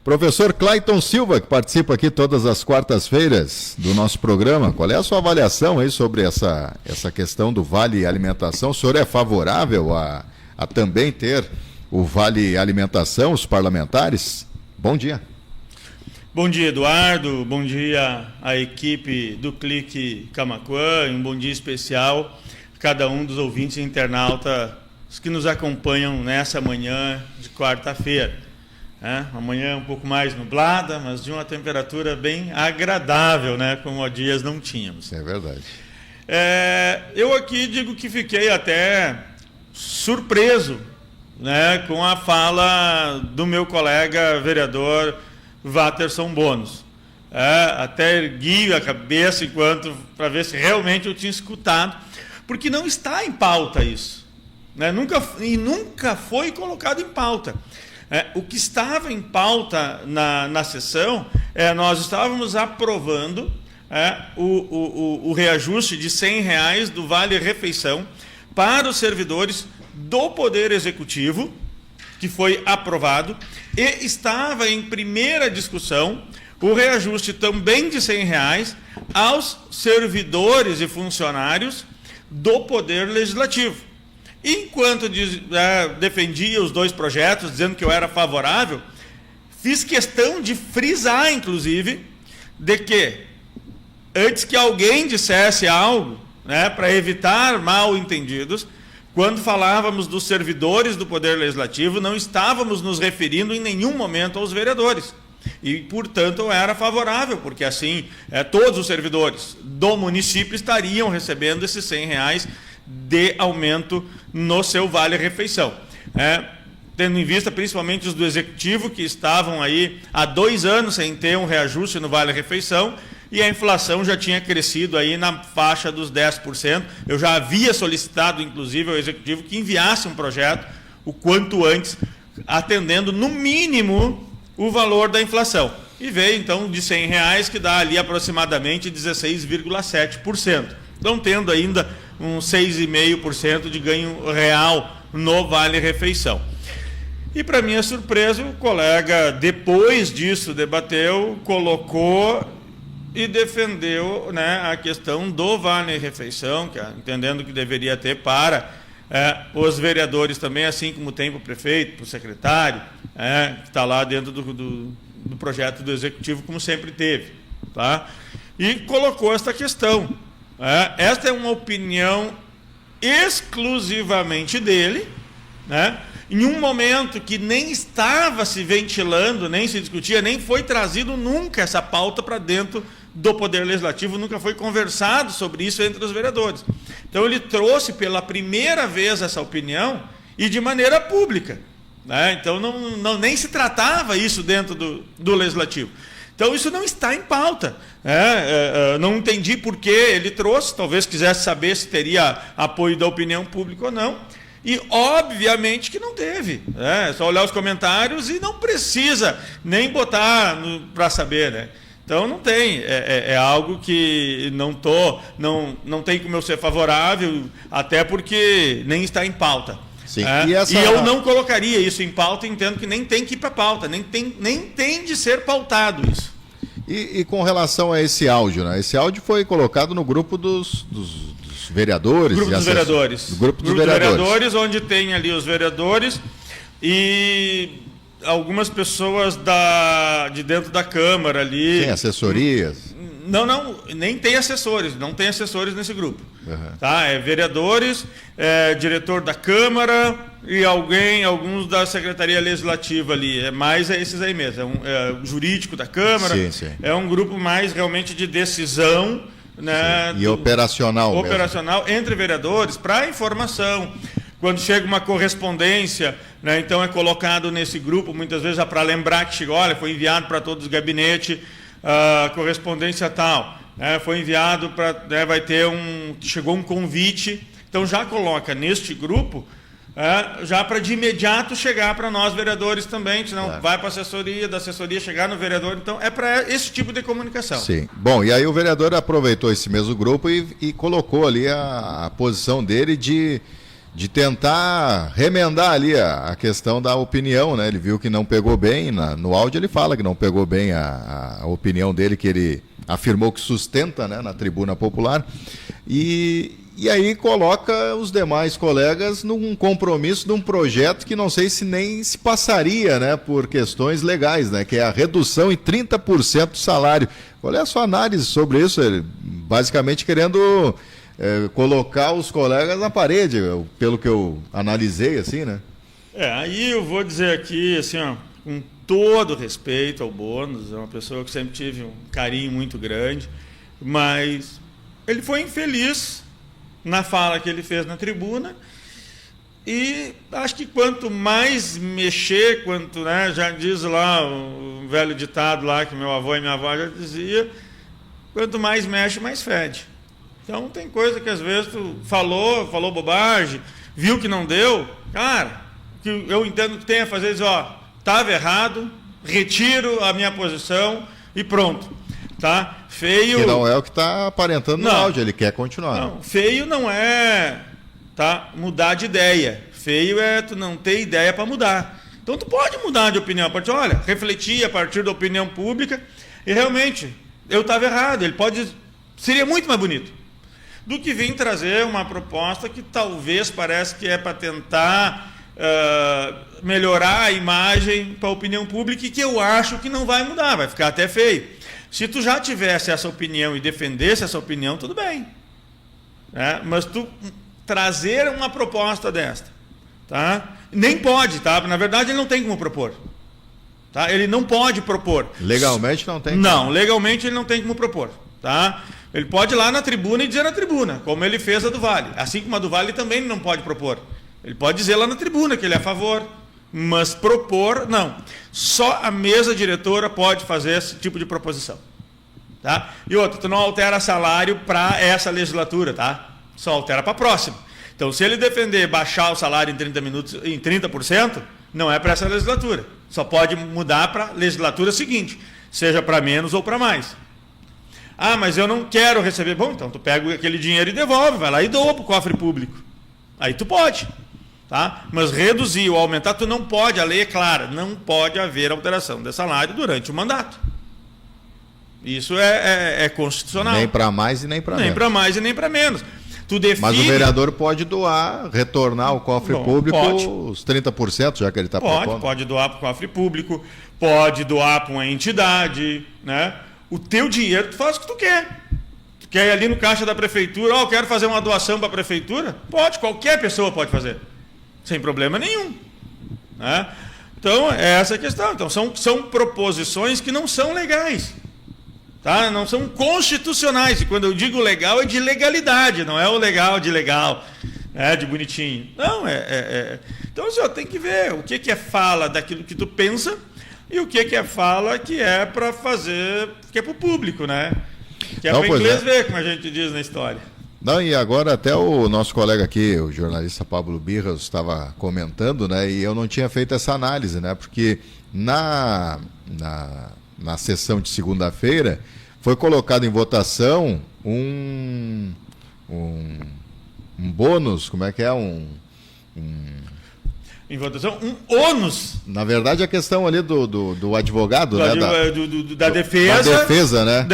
Professor Clayton Silva, que participa aqui todas as quartas-feiras do nosso programa, qual é a sua avaliação aí sobre essa questão do Vale Alimentação? O senhor é favorável a também ter o Vale Alimentação, os parlamentares? Bom dia. Bom dia, Eduardo. Bom dia à equipe do Clique Camaquã. Um bom dia especial a cada um dos ouvintes e internautas que nos acompanham nessa manhã de quarta-feira. Uma manhã um pouco mais nublada, mas de uma temperatura bem agradável, né? Como há dias não tínhamos. É verdade. Eu aqui digo que fiquei até surpreso, né, com a fala do meu colega vereador Watterson Bonos. Até ergui a cabeça para ver se realmente eu tinha escutado, porque não está em pauta isso, né? Nunca foi colocado em pauta. O que estava em pauta na sessão, nós estávamos aprovando o reajuste de R$100 do Vale Refeição para os servidores do Poder Executivo, que foi aprovado, e estava em primeira discussão o reajuste também de R$100 aos servidores e funcionários do Poder Legislativo. Enquanto defendia os dois projetos, dizendo que eu era favorável, fiz questão de frisar, inclusive, de que, antes que alguém dissesse algo, né, para evitar mal-entendidos, quando falávamos dos servidores do Poder Legislativo, não estávamos nos referindo em nenhum momento aos vereadores. E, portanto, eu era favorável, porque assim todos os servidores do município estariam recebendo esses R$100 de aumento no seu Vale-Refeição. Tendo em vista principalmente os do Executivo, que estavam aí há 2 anos sem ter um reajuste no Vale-Refeição, e a inflação já tinha crescido aí na faixa dos 10%. Eu já havia solicitado, inclusive, ao Executivo que enviasse um projeto o quanto antes, atendendo no mínimo o valor da inflação. E veio então de R$100, que dá ali aproximadamente 16,7%. Então, tendo ainda uns 6,5% de ganho real no Vale-Refeição. E, para minha surpresa, o colega, depois disso, debateu, colocou e defendeu, né, a questão do Vale-Refeição, entendendo que deveria ter para os vereadores também, assim como tem para o prefeito, para o secretário, que está lá dentro do projeto do Executivo, como sempre teve. Tá? E colocou esta questão. Esta é uma opinião exclusivamente dele, né? Em um momento que nem estava se ventilando, nem se discutia, nem foi trazido nunca essa pauta para dentro do Poder Legislativo, nunca foi conversado sobre isso entre os vereadores. Então ele trouxe pela primeira vez essa opinião e de maneira pública, né? Então nem se tratava isso dentro do Legislativo. Então, isso não está em pauta. Não entendi por que ele trouxe, talvez quisesse saber se teria apoio da opinião pública ou não. E, obviamente, que não teve. É só olhar os comentários e não precisa nem botar para saber, né? Então, não tem. É algo que não tem como eu ser favorável, até porque nem está em pauta. Sim. E eu não colocaria isso em pauta, entendo que nem tem que ir para pauta, nem tem de ser pautado isso. E com relação a esse áudio, né? Esse áudio foi colocado no grupo dos vereadores. Grupo dos vereadores. Grupo dos vereadores, onde tem ali os vereadores e algumas pessoas de dentro da Câmara ali. Tem assessorias? Não, nem tem assessores, não tem assessores nesse grupo. Uhum. Tá? Vereadores, diretor da Câmara e alguns da Secretaria Legislativa ali. Mais esses aí mesmo. O jurídico da Câmara. Sim. É um grupo mais realmente de decisão. Né, e operacional entre vereadores, para informação. Quando chega uma correspondência, né, então é colocado nesse grupo, muitas vezes para lembrar que chegou, olha, foi enviado para todos os gabinetes a correspondência tal, né, foi enviado para, né, chegou um convite, então já coloca neste grupo, já para de imediato chegar para nós vereadores também, senão vai para a assessoria, da assessoria chegar no vereador, então é para esse tipo de comunicação. Sim. Bom, e aí o vereador aproveitou esse mesmo grupo e colocou ali a posição dele de de tentar remendar ali a questão da opinião, né? Ele viu que não pegou bem, no áudio ele fala que não pegou bem a opinião dele, que ele afirmou que sustenta, né, na tribuna popular, e aí coloca os demais colegas num compromisso de um projeto que não sei se nem se passaria, né, por questões legais, né, que é a redução em 30% do salário. Qual é a sua análise sobre isso? Ele, basicamente querendo colocar os colegas na parede, pelo que eu analisei, assim, né? Aí eu vou dizer aqui, assim, ó, com todo respeito ao Bônus, é uma pessoa que sempre tive um carinho muito grande, mas ele foi infeliz na fala que ele fez na tribuna, e acho que quanto mais mexer, né, já diz lá o velho ditado lá que meu avô e minha avó já dizia, quanto mais mexe, mais fede. Então tem coisa que às vezes tu falou bobagem, viu que não deu, cara, que eu entendo que tem a fazer, dizer, ó, estava errado, retiro a minha posição e pronto. Tá? Feio. Que não é o que está aparentando no áudio, ele quer continuar. Não, feio não é, tá, mudar de ideia. Feio é tu não ter ideia para mudar. Então tu pode mudar de opinião, pode dizer, olha, refletir a partir da opinião pública e realmente eu estava errado. Ele pode, seria muito mais bonito do que vir trazer uma proposta que talvez parece que é para tentar melhorar a imagem para a opinião pública, e que eu acho que não vai mudar, vai ficar até feio. Se tu já tivesse essa opinião e defendesse essa opinião, tudo bem. Né? Mas tu trazer uma proposta desta, tá? Nem pode, tá? Na verdade, ele não tem como propor. Tá? Ele não pode propor. Legalmente não tem. Não, legalmente ele não tem como propor. Tá? Ele pode ir lá na tribuna e dizer na tribuna, como ele fez a do Vale. Assim como a do Vale também ele não pode propor. Ele pode dizer lá na tribuna que ele é a favor, mas propor, não. Só a mesa diretora pode fazer esse tipo de proposição. Tá? E outra, tu não altera salário para essa legislatura, tá? Só altera para a próxima. Então, se ele defender baixar o salário em 30 minutos, em 30%, não é para essa legislatura. Só pode mudar para a legislatura seguinte, seja para menos ou para mais. Ah, mas eu não quero receber. Bom, então tu pega aquele dinheiro e devolve, vai lá e doa para o cofre público. Aí tu pode. Tá? Mas reduzir ou aumentar, tu não pode, a lei é clara, não pode haver alteração de salário durante o mandato. Isso é constitucional. Nem para mais e nem para menos. Nem para mais e nem para menos. Tu define... Mas o vereador pode doar, retornar ao cofre público os 30%, já que ele está propondo. Pode doar para o cofre público, pode doar para uma entidade, né? O teu dinheiro, tu faz o que tu quer. Tu quer ir ali no caixa da prefeitura, eu quero fazer uma doação para a prefeitura? Pode, qualquer pessoa pode fazer. Sem problema nenhum. Né? Então, é essa a questão. Então, são proposições que não são legais. Tá? Não são constitucionais. E quando eu digo legal, é de legalidade, não é o legal de legal, de bonitinho. Não, Então, o senhor tem que ver o que é fala daquilo que tu pensa e o que é fala que é para fazer, que é para o público, né? Que é para o inglês ver, como a gente diz na história. Não, e agora até o nosso colega aqui, o jornalista Pablo Birras, estava comentando, né? E eu não tinha feito essa análise, né? Porque na sessão de segunda-feira foi colocado em votação um bônus, como é que é? Em votação, um ônus. Na verdade, a questão ali do advogado, né? Da defesa. Da defesa, né?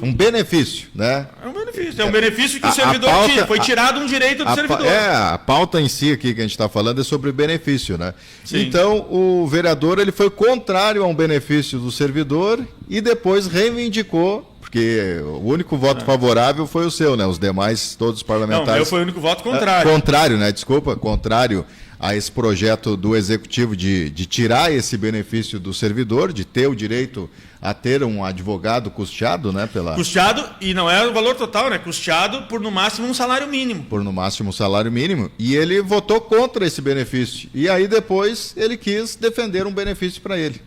Um benefício, né? É um benefício. É um benefício que o servidor tinha. Foi tirado um direito do servidor. A pauta em si aqui que a gente está falando é sobre benefício, né? Sim. Então, o vereador ele foi contrário a um benefício do servidor e depois reivindicou, porque o único voto favorável foi o seu, né? Os demais, todos os parlamentares... Não, eu fui o único voto contrário. Contrário, né? Desculpa, contrário a esse projeto do Executivo de tirar esse benefício do servidor, de ter o direito a ter um advogado custeado, né? Custeado, e não é o valor total, né? Custeado por no máximo um salário mínimo. Por no máximo um salário mínimo. E ele votou contra esse benefício. E aí depois ele quis defender um benefício para ele.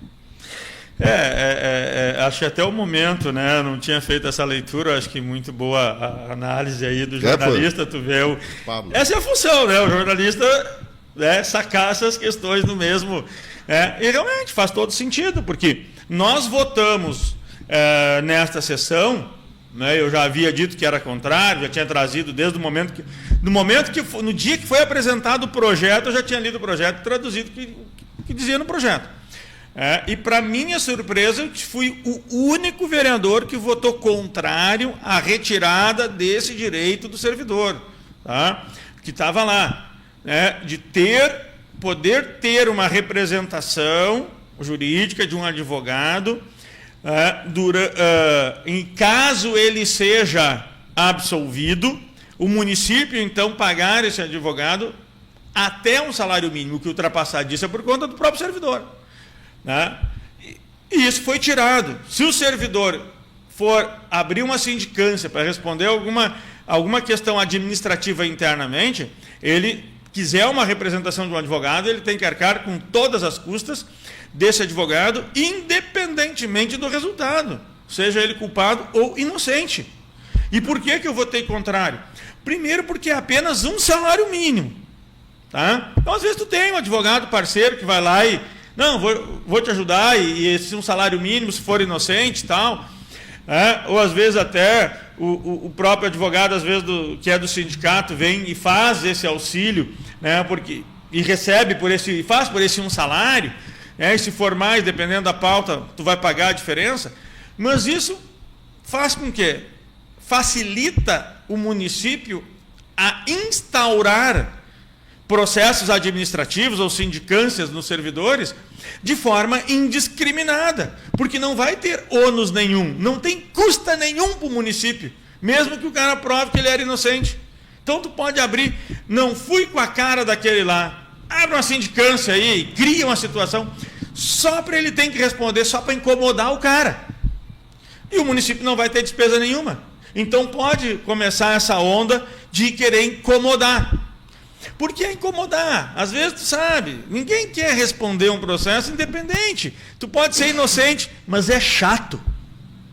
Acho que até o momento, né? Não tinha feito essa leitura, acho que muito boa a análise aí do jornalista, tu vê Pablo. Essa é a função, né? O jornalista... sacar essas questões no mesmo. E realmente faz todo sentido, porque nós votamos nesta sessão, né? Eu já havia dito que era contrário, já tinha trazido desde o momento que... No dia que foi apresentado o projeto, eu já tinha lido o projeto e traduzido o que dizia no projeto. E, para minha surpresa, eu fui o único vereador que votou contrário à retirada desse direito do servidor, tá? Que estava lá, né? De poder ter uma representação jurídica de um advogado, em caso ele seja absolvido, o município, então, pagar esse advogado até um salário mínimo, que ultrapassar disso é por conta do próprio servidor. Né? E isso foi tirado. Se o servidor for abrir uma sindicância para responder alguma questão administrativa internamente, ele quiser uma representação de um advogado, ele tem que arcar com todas as custas desse advogado, independentemente do resultado, seja ele culpado ou inocente. E por que eu votei contrário? Primeiro, porque é apenas um salário mínimo. Tá? Então, às vezes, tu tem um advogado parceiro que vai lá e não, vou te ajudar, e esse um salário mínimo, se for inocente e tal. Ou, às vezes, até o próprio advogado, às vezes, que é do sindicato, vem e faz esse auxílio, né, e recebe faz por esse um salário, e se for mais, dependendo da pauta, tu vai pagar a diferença. Mas isso faz com que facilita o município a instaurar processos administrativos ou sindicâncias nos servidores de forma indiscriminada, porque não vai ter ônus nenhum, não tem custa nenhum para o município, mesmo que o cara prove que ele era inocente. Então tu pode abrir, não fui com a cara daquele lá, abre uma sindicância aí, cria uma situação, só para ele ter que responder, só para incomodar o cara. E o município não vai ter despesa nenhuma. Então pode começar essa onda de querer incomodar. Por que incomodar? Às vezes, tu sabe, ninguém quer responder um processo independente. Tu pode ser inocente, mas é chato.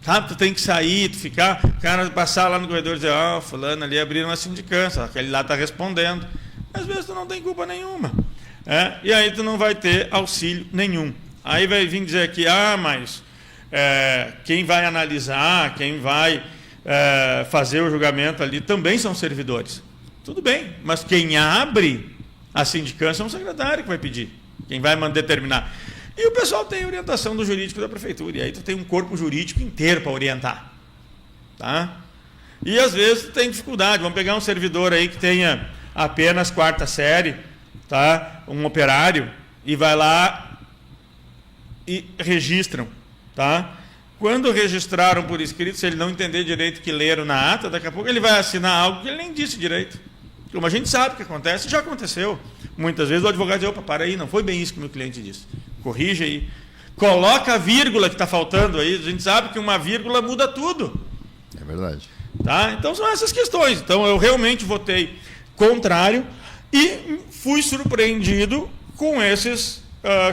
Sabe? Tu tem que sair, tu ficar, o cara passar lá no corredor e dizer, fulano ali abriu uma sindicância, aquele lá está respondendo. Às vezes tu não tem culpa nenhuma. E aí tu não vai ter auxílio nenhum. Aí vai vir dizer aqui, mas quem vai analisar, quem vai fazer o julgamento ali também são servidores. Tudo bem, mas quem abre a sindicância é um secretário que vai pedir, quem vai determinar. E o pessoal tem orientação do jurídico da prefeitura, e aí tu tem um corpo jurídico inteiro para orientar. Tá? E às vezes tu tem dificuldade, vamos pegar um servidor aí que tenha apenas 4ª série, tá? Um operário, e vai lá e registram. Tá? Quando registraram por escrito, se ele não entender direito que leram na ata, daqui a pouco ele vai assinar algo que ele nem disse direito. Como a gente sabe que acontece, já aconteceu. Muitas vezes o advogado diz, para aí, não foi bem isso que o meu cliente disse. Corrige aí. Coloca a vírgula que está faltando aí. A gente sabe que uma vírgula muda tudo. É verdade. Tá? Então são essas questões. Então eu realmente votei contrário e fui surpreendido com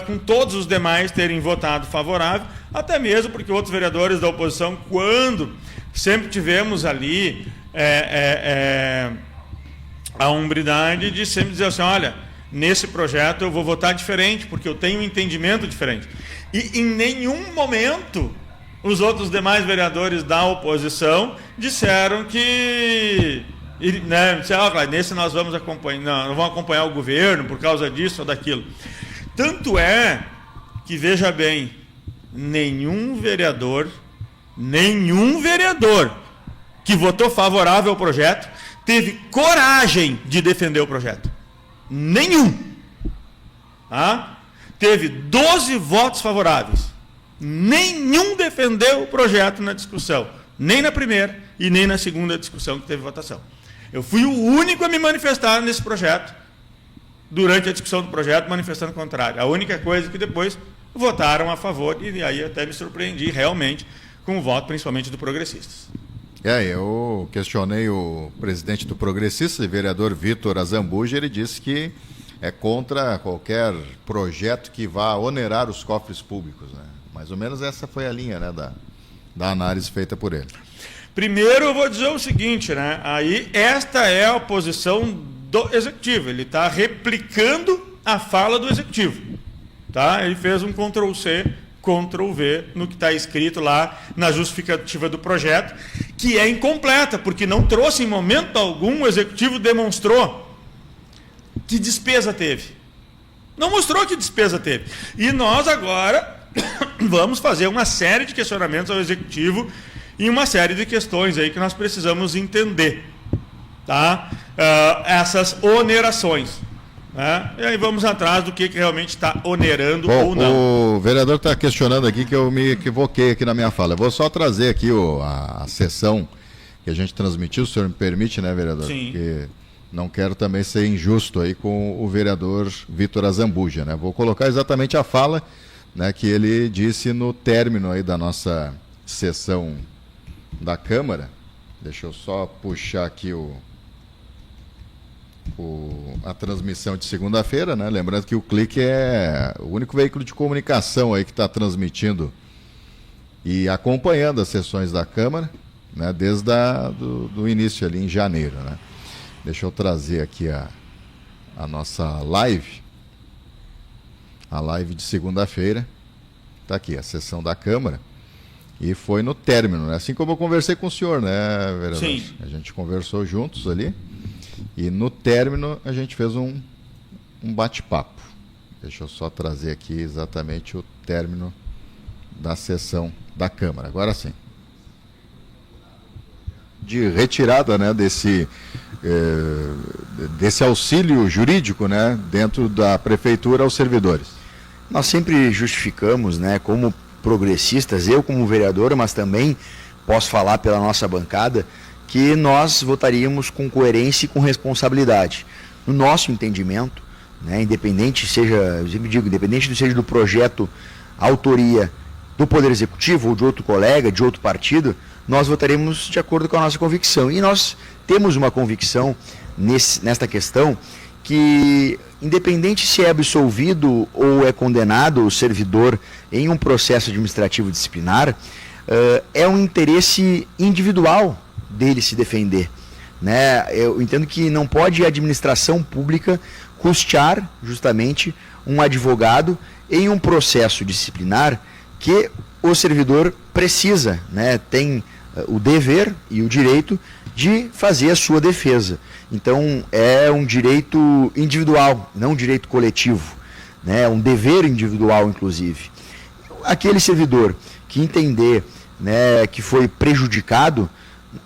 com todos os demais terem votado favorável, até mesmo porque outros vereadores da oposição, quando sempre tivemos ali a hombridade de sempre dizer assim, olha, nesse projeto eu vou votar diferente, porque eu tenho um entendimento diferente. E em nenhum momento os outros demais vereadores da oposição disseram que... nesse nós vamos acompanhar, não vamos acompanhar o governo por causa disso ou daquilo. Tanto é que, veja bem, nenhum vereador que votou favorável ao projeto teve coragem de defender o projeto. Nenhum. Tá? Teve 12 votos favoráveis. Nenhum defendeu o projeto na discussão. Nem na primeira e nem na segunda discussão que teve votação. Eu fui o único a me manifestar nesse projeto, durante a discussão do projeto, manifestando o contrário. A única coisa que depois votaram a favor, e aí até me surpreendi realmente com o voto, principalmente do Progressistas. Eu questionei o presidente do Progressistas, o vereador Vitor Azambuja, ele disse que é contra qualquer projeto que vá onerar os cofres públicos. Né? Mais ou menos essa foi a linha, né, da análise feita por ele. Primeiro eu vou dizer o seguinte, né? Aí esta é a posição do Executivo, ele está replicando a fala do Executivo. Tá? Ele fez um Ctrl+C, Ctrl+V no que está escrito lá na justificativa do projeto, que é incompleta, porque não trouxe em momento algum, o Executivo demonstrou que despesa teve. Não mostrou que despesa teve. E nós agora vamos fazer uma série de questionamentos ao Executivo e uma série de questões aí que nós precisamos entender. Tá? Essas onerações. Né? E aí vamos atrás do que realmente está onerando. Bom, ou não. O vereador está questionando aqui que eu me equivoquei aqui na minha fala. Eu vou só trazer aqui a sessão que a gente transmitiu, se o senhor me permite, né, vereador? Sim. Porque não quero também ser injusto aí com o vereador Vitor Azambuja, né? Vou colocar exatamente a fala, né, que ele disse no término aí da nossa sessão da Câmara. Deixa eu só puxar aqui a transmissão de segunda-feira, né? Lembrando que o Clique é o único veículo de comunicação aí que está transmitindo e acompanhando as sessões da Câmara, né? Desde do início ali em janeiro, né? Deixa eu trazer aqui a nossa live, a live de segunda-feira. Está aqui a sessão da Câmara e foi no término, né? Assim como eu conversei com o senhor, né, vereador? Sim. A gente conversou juntos ali. E no término a gente fez um bate-papo. Deixa eu só trazer aqui exatamente o término da sessão da Câmara. Agora sim. De retirada, né, desse auxílio jurídico, né, dentro da Prefeitura aos servidores. Nós sempre justificamos, né, como progressistas, eu como vereador, mas também posso falar pela nossa bancada, que nós votaríamos com coerência e com responsabilidade. No nosso entendimento, né, independente seja do projeto autoria do Poder Executivo ou de outro colega, de outro partido, nós votaremos de acordo com a nossa convicção. E nós temos uma convicção nesta questão que, independente se é absolvido ou é condenado o servidor em um processo administrativo disciplinar, é um interesse individual dele se defender, né? Eu entendo que não pode a administração pública custear justamente um advogado em um processo disciplinar que o servidor precisa, né? Tem o dever e o direito de fazer a sua defesa. Então é um direito individual, não um direito coletivo, né? É um dever individual, inclusive. Aquele servidor que entender, né, que foi prejudicado,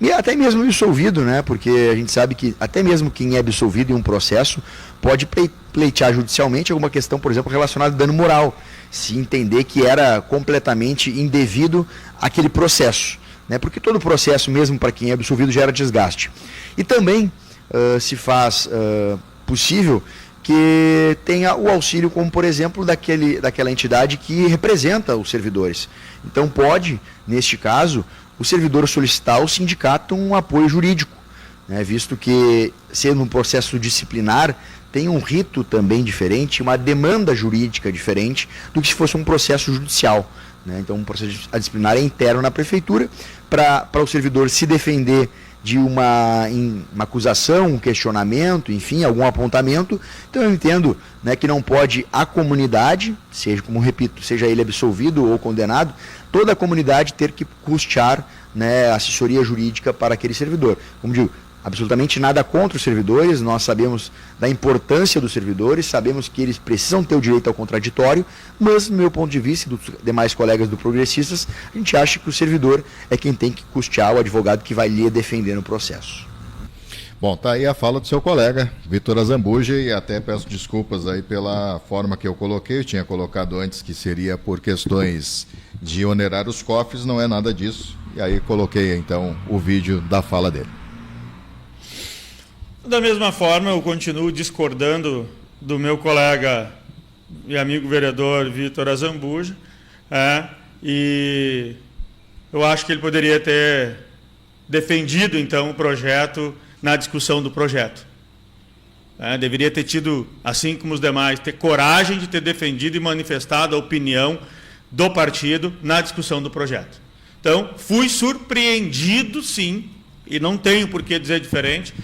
e até mesmo absolvido, né? Porque a gente sabe que até mesmo quem é absolvido em um processo pode pleitear judicialmente alguma questão, por exemplo, relacionada a dano moral, se entender que era completamente indevido aquele processo, né? Porque todo processo, mesmo para quem é absolvido, gera desgaste. E também se faz possível que tenha o auxílio, como por exemplo, daquela entidade que representa os servidores. Então pode, neste caso, o servidor solicitar ao sindicato um apoio jurídico, né, visto que, sendo um processo disciplinar, tem um rito também diferente, uma demanda jurídica diferente do que se fosse um processo judicial, né? Então, um processo disciplinar é interno na prefeitura, para o servidor se defender de uma acusação, um questionamento, enfim, algum apontamento. Então eu entendo, né, que não pode a comunidade, seja, como repito, seja ele absolvido ou condenado, toda a comunidade ter que custear, né, assessoria jurídica para aquele servidor. Como digo, absolutamente nada contra os servidores, nós sabemos da importância dos servidores, sabemos que eles precisam ter o direito ao contraditório, mas, no meu ponto de vista e dos demais colegas do Progressistas, a gente acha que o servidor é quem tem que custear o advogado que vai lhe defender no processo. Bom, tá aí a fala do seu colega, Vitor Azambuja, e até peço desculpas aí pela forma que eu coloquei. Eu tinha colocado antes que seria por questões de onerar os cofres, não é nada disso. E aí coloquei, então, o vídeo da fala dele. Da mesma forma, eu continuo discordando do meu colega e amigo vereador Vitor Azambuja, e eu acho que ele poderia ter defendido, então, o projeto na discussão do projeto. Deveria ter tido, assim como os demais, ter coragem de ter defendido e manifestado a opinião do partido na discussão do projeto. Então, fui surpreendido, sim, e não tenho por que dizer diferente,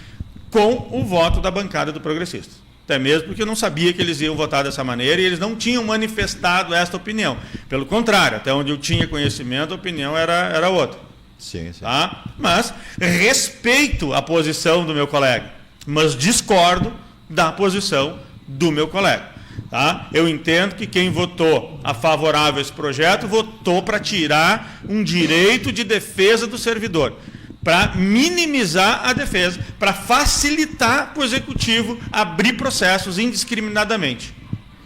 com o voto da bancada do Progressistas. Até mesmo porque eu não sabia que eles iam votar dessa maneira e eles não tinham manifestado esta opinião. Pelo contrário, até onde eu tinha conhecimento, a opinião era outra. Sim, sim. Tá? Mas respeito a posição do meu colega, mas discordo da posição do meu colega. Tá? Eu entendo que quem votou a favorável a esse projeto votou para tirar um direito de defesa do servidor, para minimizar a defesa, para facilitar para o Executivo abrir processos indiscriminadamente.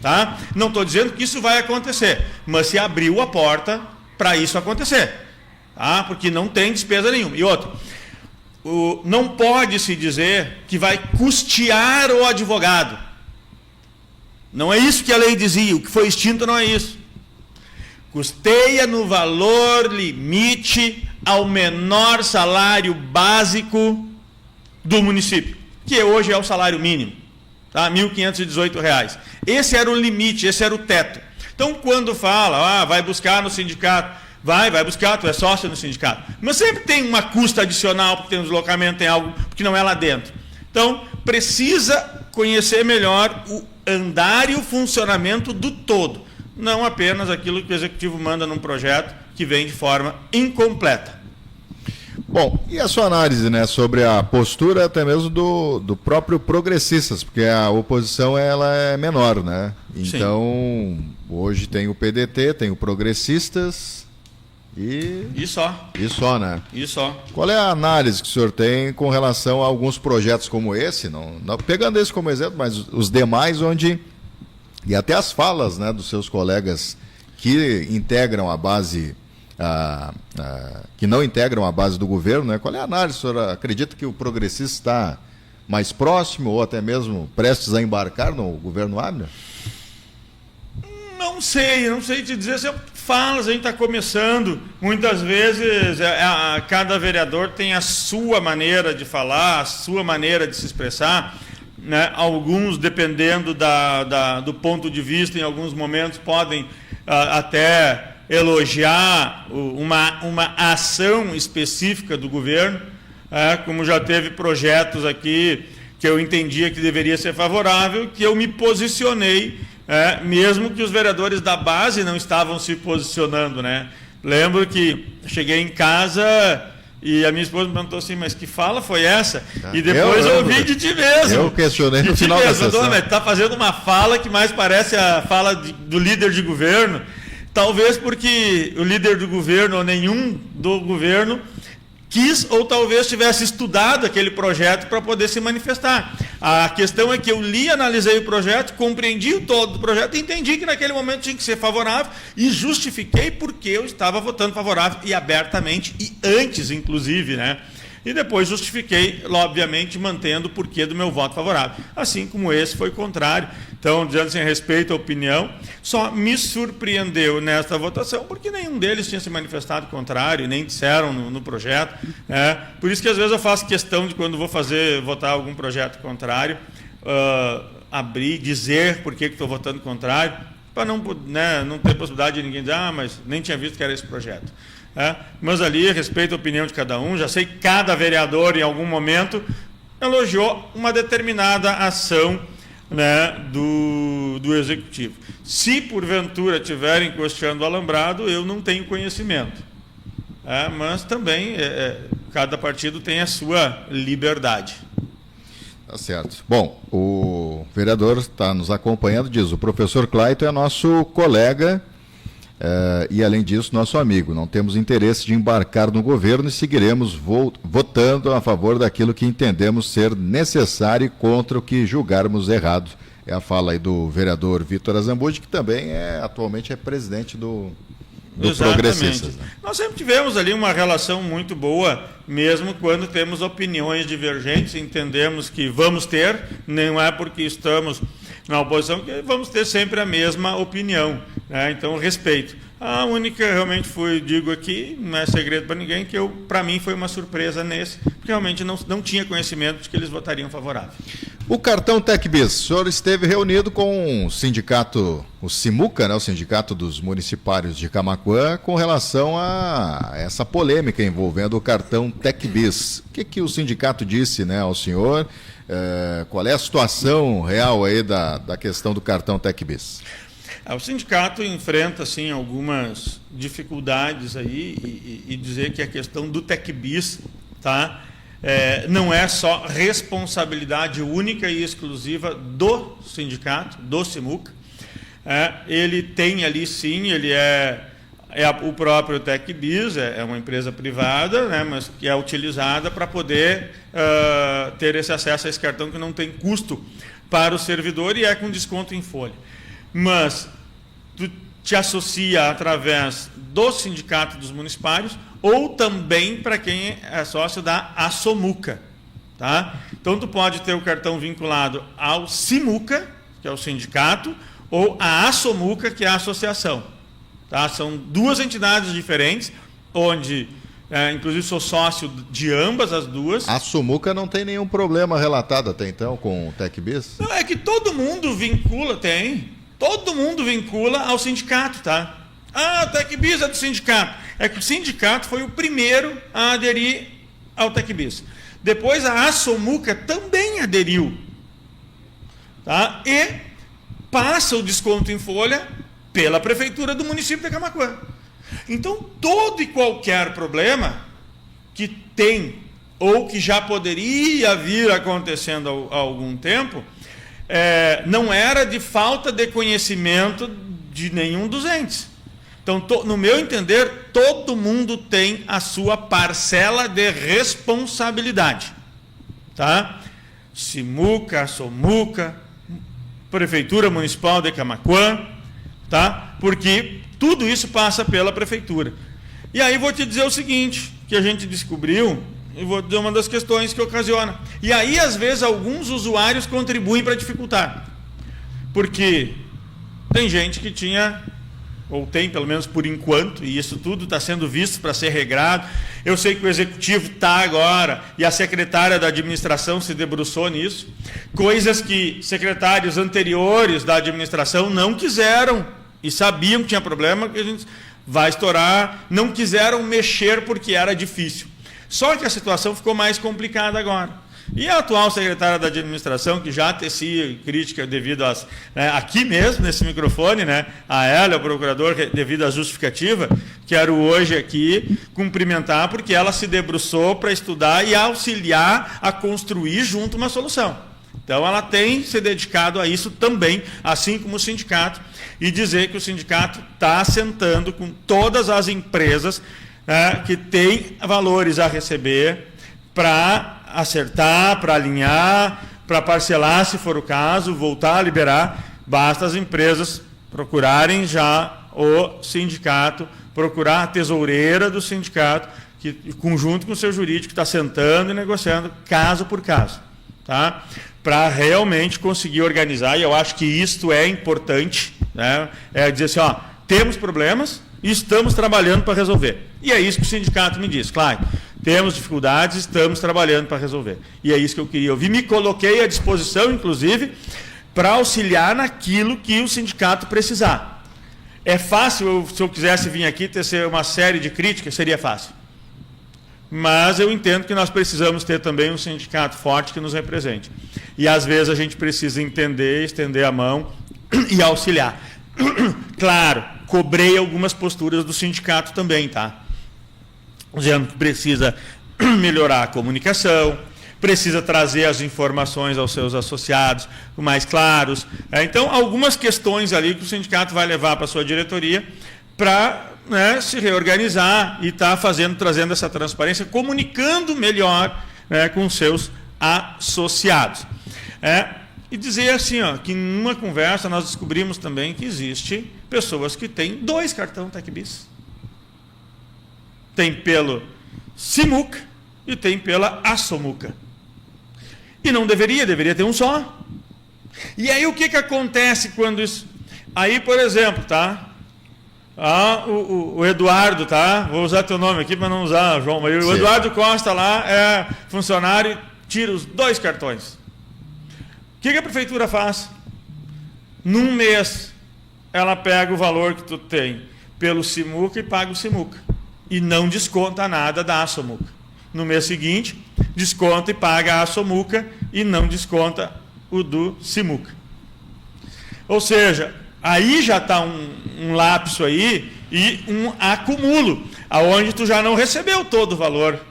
Tá? Não estou dizendo que isso vai acontecer, mas se abriu a porta para isso acontecer. Tá? Porque não tem despesa nenhuma. E outro, não pode se dizer que vai custear o advogado. Não é isso que a lei dizia, o que foi extinto não é isso. Custeia no valor limite ao menor salário básico do município, que hoje é o salário mínimo, tá? R$ 1.518. Esse era o limite, esse era o teto. Então, quando fala, vai buscar no sindicato, vai buscar, tu é sócio no sindicato. Mas sempre tem uma custa adicional, porque tem um deslocamento, tem algo que não é lá dentro. Então, precisa conhecer melhor o andar e o funcionamento do todo, não apenas aquilo que o Executivo manda num projeto que vem de forma incompleta. Bom, e a sua análise, né, sobre a postura até mesmo do próprio Progressistas, porque a oposição ela é menor, né? Então, sim, hoje tem o PDT, tem o Progressistas e só. E só, né? E só. Qual é a análise que o senhor tem com relação a alguns projetos como esse, não pegando esse como exemplo, mas os demais onde, e até as falas, né, dos seus colegas que integram a base, que não integram a base do governo, né? Qual é a análise? O senhor acredita que o Progressista está mais próximo ou até mesmo prestes a embarcar no governo Abner? Não sei te dizer, se falas, a gente está começando, muitas vezes cada vereador tem a sua maneira de falar, a sua maneira de se expressar, né? Alguns, dependendo do ponto de vista, em alguns momentos podem até elogiar uma ação específica do governo, como já teve projetos aqui que eu entendia que deveria ser favorável, que eu me posicionei, mesmo que os vereadores da base não estavam se posicionando, né? Lembro que cheguei em casa e a minha esposa me perguntou assim, mas que fala foi essa? E depois eu ouvi de ti mesmo. Eu questionei no final da sessão. Mas está fazendo uma fala que mais parece a fala do líder de governo, talvez porque o líder do governo ou nenhum do governo quis ou talvez tivesse estudado aquele projeto para poder se manifestar. A questão é que eu li, analisei o projeto, compreendi o todo do projeto e entendi que naquele momento tinha que ser favorável e justifiquei porque eu estava votando favorável e abertamente e antes, inclusive, né? E depois justifiquei, obviamente, mantendo o porquê do meu voto favorável. Assim como esse foi contrário. Então, dizendo assim, respeito à opinião, só me surpreendeu nesta votação, porque nenhum deles tinha se manifestado contrário, nem disseram no projeto. Por isso que, às vezes, eu faço questão de, quando vou votar algum projeto contrário, abrir, dizer por que estou votando contrário, para não ter possibilidade de ninguém dizer, mas nem tinha visto que era esse projeto. Mas ali, respeito a opinião de cada um, já sei que cada vereador, em algum momento, elogiou uma determinada ação, né, do Executivo. Se, porventura, estiverem questionando o alambrado, eu não tenho conhecimento. Mas também, cada partido tem a sua liberdade. Tá certo. Bom, o vereador está nos acompanhando, diz, o professor Clayton é nosso colega, e, além disso, nosso amigo. Não temos interesse de embarcar no governo e seguiremos votando a favor daquilo que entendemos ser necessário e contra o que julgarmos errado. É a fala aí do vereador Vitor Azambuja, que também atualmente é presidente do Progressistas. Né? Nós sempre tivemos ali uma relação muito boa, mesmo quando temos opiniões divergentes, entendemos que vamos ter, não é porque estamos na oposição que vamos ter sempre a mesma opinião, né? Então, respeito. A única, realmente, digo aqui, não é segredo para ninguém, que para mim foi uma surpresa nesse, porque realmente não tinha conhecimento de que eles votariam favorável. O cartão TecBiz, o senhor esteve reunido com o sindicato, o Simuca, né, o Sindicato dos Municipários de Camaquã, com relação a essa polêmica envolvendo o cartão TecBiz. O que o sindicato disse, né, ao senhor? Qual é a situação real aí da questão do cartão TecBiz? O sindicato enfrenta assim, algumas dificuldades aí e dizer que a questão do TecBis, tá? Não é só responsabilidade única e exclusiva do sindicato, do SIMUCA. Ele tem ali sim, ele o próprio TecBis, é uma empresa privada, né, mas que é utilizada para poder ter esse acesso a esse cartão que não tem custo para o servidor e é com desconto em folha. Mas tu te associa através do sindicato dos municipários ou também para quem é sócio da ASOMUCA. Tá? Então, tu pode ter o cartão vinculado ao SIMUCA, que é o sindicato, ou a ASOMUCA, que é a associação. Tá? São duas entidades diferentes, onde, inclusive, sou sócio de ambas as duas. A ASOMUCA não tem nenhum problema relatado até então com o TecBis? Não, é que todo mundo vincula, todo mundo vincula ao sindicato, tá? O TecBis é do sindicato. É que o sindicato foi o primeiro a aderir ao TecBis. Depois a ASOMUCA também aderiu. Tá? E passa o desconto em folha pela prefeitura do município de Camaquã. Então, todo e qualquer problema que tem ou que já poderia vir acontecendo há algum tempo, não era de falta de conhecimento de nenhum dos entes. Então, no meu entender, todo mundo tem a sua parcela de responsabilidade. Tá? SIMUCA, ASOMUCA, Prefeitura Municipal de Camaquã, tá? Porque tudo isso passa pela prefeitura. E aí vou te dizer o seguinte, que a gente descobriu, e vou dizer uma das questões que ocasiona. E aí, às vezes, alguns usuários contribuem para dificultar. Porque tem gente que tinha, ou tem, pelo menos por enquanto, e isso tudo está sendo visto para ser regrado. Eu sei que o executivo está agora, e a secretária da administração se debruçou nisso, coisas que secretários anteriores da administração não quiseram, e sabiam que tinha problema, que a gente vai estourar, não quiseram mexer porque era difícil. Só que a situação ficou mais complicada agora. E a atual secretária da administração, que já tecia crítica devido às... aqui mesmo, nesse microfone, a ela, o procurador, devido à justificativa, quero hoje aqui cumprimentar, porque ela se debruçou para estudar e auxiliar a construir junto uma solução. Então, ela tem se dedicado a isso também, assim como o sindicato, e dizer que o sindicato está sentando com todas as empresas que têm valores a receber para acertar, para alinhar, para parcelar, se for o caso, voltar a liberar. Basta as empresas procurarem já o sindicato, procurar a tesoureira do sindicato, que, conjunto com o seu jurídico, está sentando e negociando caso por caso, tá? Para realmente conseguir organizar, e eu acho que isto é importante, é dizer assim, temos problemas e estamos trabalhando para resolver. E é isso que o sindicato me diz, claro, temos dificuldades, estamos trabalhando para resolver. E é isso que eu queria ouvir. Me coloquei à disposição, inclusive, para auxiliar naquilo que o sindicato precisar. É fácil, se eu quisesse vir aqui tecer uma série de críticas, seria fácil. Mas eu entendo que nós precisamos ter também um sindicato forte que nos represente. E às vezes a gente precisa entender, estender a mão e auxiliar. Claro, cobrei algumas posturas do sindicato também, tá? Dizendo que precisa melhorar a comunicação, precisa trazer as informações aos seus associados mais claros. Então, algumas questões ali que o sindicato vai levar para a sua diretoria para se reorganizar e estar trazendo essa transparência, comunicando melhor com seus associados. E dizer assim, que numa conversa nós descobrimos também que existe pessoas que têm 2 cartões TecBis. Tem pelo SIMUCA e tem pela ASOMUCA. E não deveria ter um só. E aí o que acontece quando isso... Aí, por exemplo, tá? O Eduardo, tá? Vou usar teu nome aqui para não usar, João, mas o Eduardo Costa lá é funcionário e tira os 2 cartões. O que a prefeitura faz? Num mês, ela pega o valor que tu tem pelo SIMUCA e paga o SIMUCA. E não desconta nada da ASOMUCA. No mês seguinte, desconta e paga a ASOMUCA e não desconta o do SIMUCA. Ou seja, Aí já está um lapso aí e um acumulo, aonde tu já não recebeu todo o valor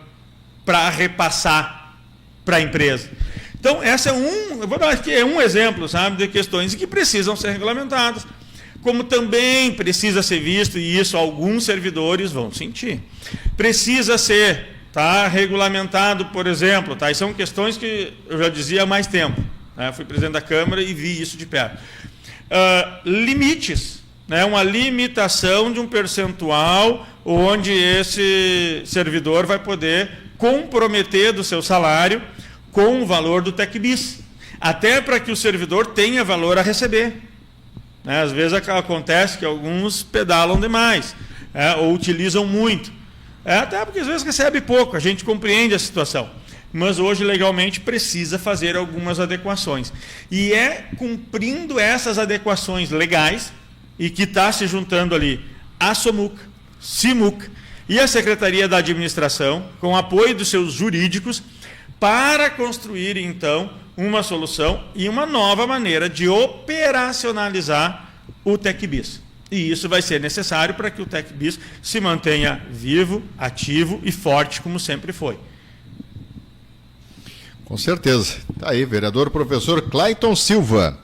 para repassar para a empresa. Então, essa eu vou dar aqui um exemplo, sabe, de questões que precisam ser regulamentadas, como também precisa ser visto, e isso alguns servidores vão sentir. Precisa ser, tá, regulamentado, por exemplo, tá, e são questões que eu já dizia há mais tempo, né, fui presidente da Câmara e vi isso de perto. Limites, né, uma limitação de um percentual onde esse servidor vai poder comprometer do seu salário com o valor do TecBis, até para que o servidor tenha valor a receber. Né? Às vezes acontece que alguns pedalam demais, ou utilizam muito, até porque às vezes recebe pouco, a gente compreende a situação, mas hoje legalmente precisa fazer algumas adequações. E é cumprindo essas adequações legais, e que está se juntando ali a SOMUC, CIMUC e a Secretaria da Administração, com apoio dos seus jurídicos, para construir, então, uma solução e uma nova maneira de operacionalizar o TecBis. E isso vai ser necessário para que o TecBis se mantenha vivo, ativo e forte, como sempre foi. Com certeza. Está aí, vereador professor Clayton Silva.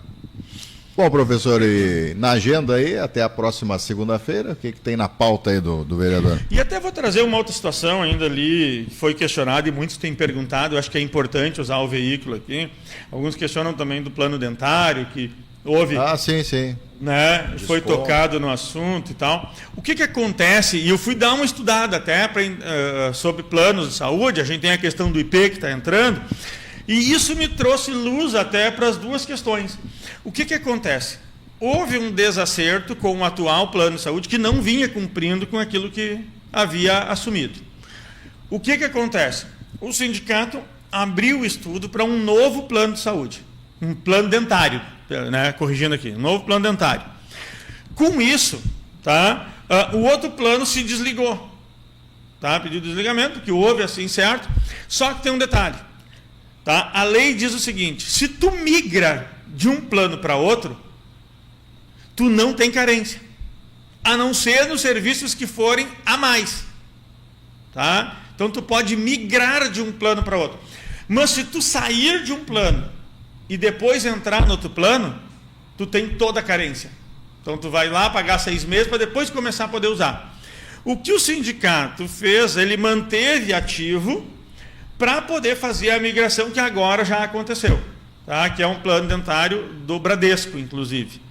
Bom, professor, e na agenda aí, até a próxima segunda-feira, o que tem na pauta aí do vereador? E até vou trazer uma outra situação ainda ali, que foi questionada e muitos têm perguntado, eu acho que é importante usar o veículo aqui. Alguns questionam também do plano dentário, que houve... sim. Né, foi tocado no assunto e tal. O que acontece, e eu fui dar uma estudada até sobre planos de saúde, a gente tem a questão do IP que está entrando, e isso me trouxe luz até para as duas questões. O que acontece? Houve um desacerto com o atual plano de saúde que não vinha cumprindo com aquilo que havia assumido. O que acontece? O sindicato abriu o estudo para um novo plano de saúde, um plano dentário, né, corrigindo aqui, um novo plano dentário. Com isso, tá, o outro plano se desligou. Tá, pediu desligamento, que houve assim, certo? Só que tem um detalhe. Tá? A lei diz o seguinte: se tu migra de um plano para outro, tu não tem carência, a não ser nos serviços que forem a mais. Tá? Então tu pode migrar de um plano para outro. Mas se tu sair de um plano e depois entrar no outro plano, tu tem toda a carência. Então tu vai lá pagar 6 meses para depois começar a poder usar. O que o sindicato fez, ele manteve ativo para poder fazer a migração que agora já aconteceu, tá? Que é um plano dentário do Bradesco, inclusive.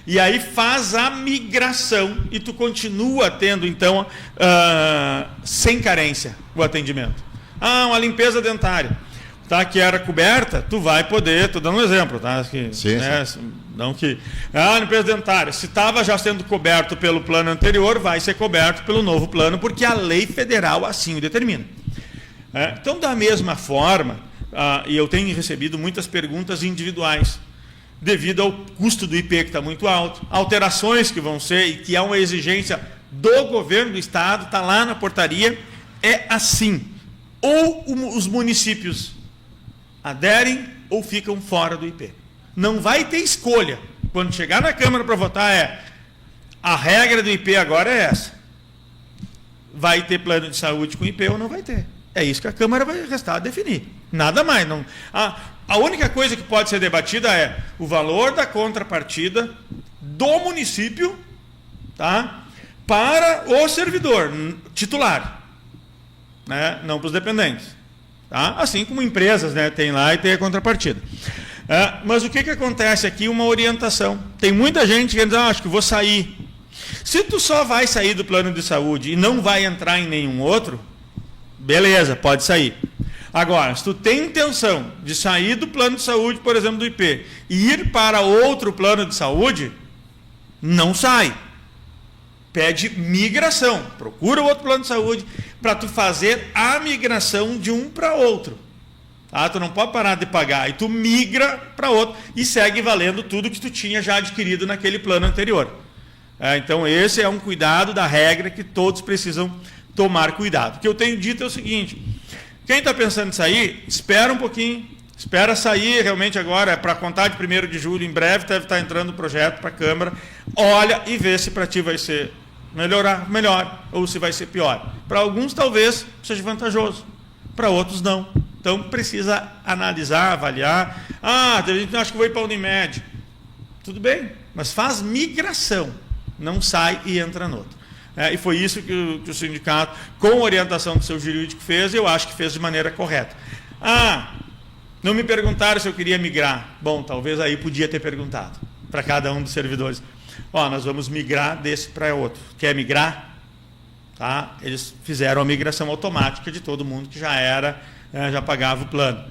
E aí faz a migração e tu continua tendo, então, sem carência o atendimento. Uma limpeza dentária, tá? Que era coberta, tu vai poder, estou dando um exemplo, tá? Que, sim. Não que limpeza dentária, se estava já sendo coberto pelo plano anterior, vai ser coberto pelo novo plano, porque a lei federal assim o determina. Então, da mesma forma, e eu tenho recebido muitas perguntas individuais, devido ao custo do IP que está muito alto, alterações que vão ser, e que é uma exigência do governo do Estado, está lá na portaria, é assim: ou os municípios aderem ou ficam fora do IP. Não vai ter escolha. Quando chegar na Câmara para votar, a regra do IP agora é essa. Vai ter plano de saúde com IP ou não vai ter? É isso que a Câmara vai restar a definir. Nada mais. Não. A única coisa que pode ser debatida é o valor da contrapartida do município, tá, para o servidor titular, né, não para os dependentes. Tá? Assim como empresas, né, tem lá e tem a contrapartida. Mas o que acontece aqui? Uma orientação. Tem muita gente que diz, acho que vou sair. Se tu só vai sair do plano de saúde e não vai entrar em nenhum outro, beleza, pode sair. Agora, se tu tem intenção de sair do plano de saúde, por exemplo, do IP, e ir para outro plano de saúde, não sai. Pede migração. Procura outro plano de saúde para tu fazer a migração de um para outro. Tu não pode parar de pagar. E tu migra para outro e segue valendo tudo que tu tinha já adquirido naquele plano anterior. Então, esse é um cuidado da regra que todos precisam tomar cuidado. O que eu tenho dito é o seguinte: quem está pensando em sair, espera um pouquinho, Espera sair realmente agora, para contar de 1º de julho, em breve deve estar entrando o projeto para a Câmara. Olha e vê se para ti vai ser melhor, ou se vai ser pior. Para alguns talvez seja vantajoso, para outros não. Então precisa analisar, avaliar. A gente acha que vou ir para a Unimed. Tudo bem, mas faz migração, não sai e entra no outro. E foi isso que o sindicato, com orientação do seu jurídico, fez, e eu acho que fez de maneira correta. Não me perguntaram se eu queria migrar. Bom, talvez aí podia ter perguntado para cada um dos servidores. Nós vamos migrar desse para outro. Quer migrar? Tá? Eles fizeram a migração automática de todo mundo que já pagava o plano.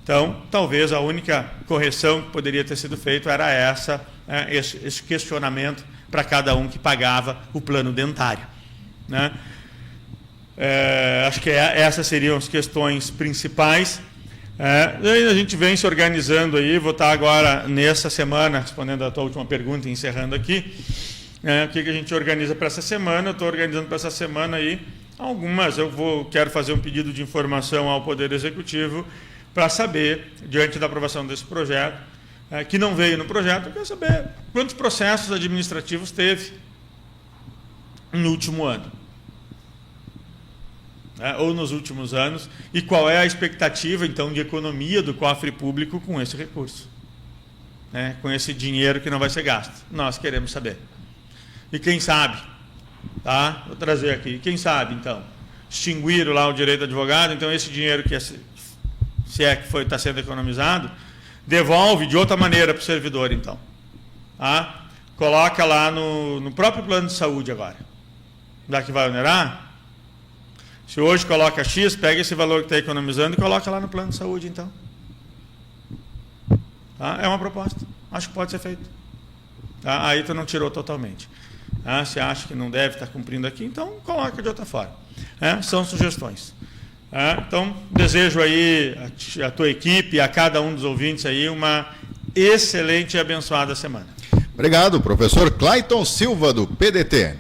Então, talvez a única correção que poderia ter sido feita era esse questionamento para cada um que pagava o plano dentário. Né? Acho que essas seriam as questões principais. A gente vem se organizando aí, vou estar agora nessa semana, respondendo a tua última pergunta e encerrando aqui, o que a gente organiza para essa semana. Eu estou organizando para essa semana aí algumas, quero fazer um pedido de informação ao Poder Executivo para saber, diante da aprovação desse projeto, que não veio no projeto, eu quero saber quantos processos administrativos teve no último ano. Ou nos últimos anos, e qual é a expectativa, então, de economia do cofre público com esse recurso, com esse dinheiro que não vai ser gasto. Nós queremos saber. E quem sabe, tá? Vou trazer aqui, quem sabe, então, extinguiram lá o direito do advogado, então esse dinheiro que, se é que está sendo economizado, devolve de outra maneira para o servidor, então. Tá? Coloca lá no próprio plano de saúde agora. Já que vai onerar, se hoje coloca X, pega esse valor que está economizando e coloca lá no plano de saúde, então. Tá? É uma proposta. Acho que pode ser feito. Tá? Aí tu não tirou totalmente. Se acha que não deve estar cumprindo aqui, então coloca de outra forma. São sugestões. Então, desejo aí a tua equipe, a cada um dos ouvintes aí, uma excelente e abençoada semana. Obrigado, professor Clayton Silva, do PDT.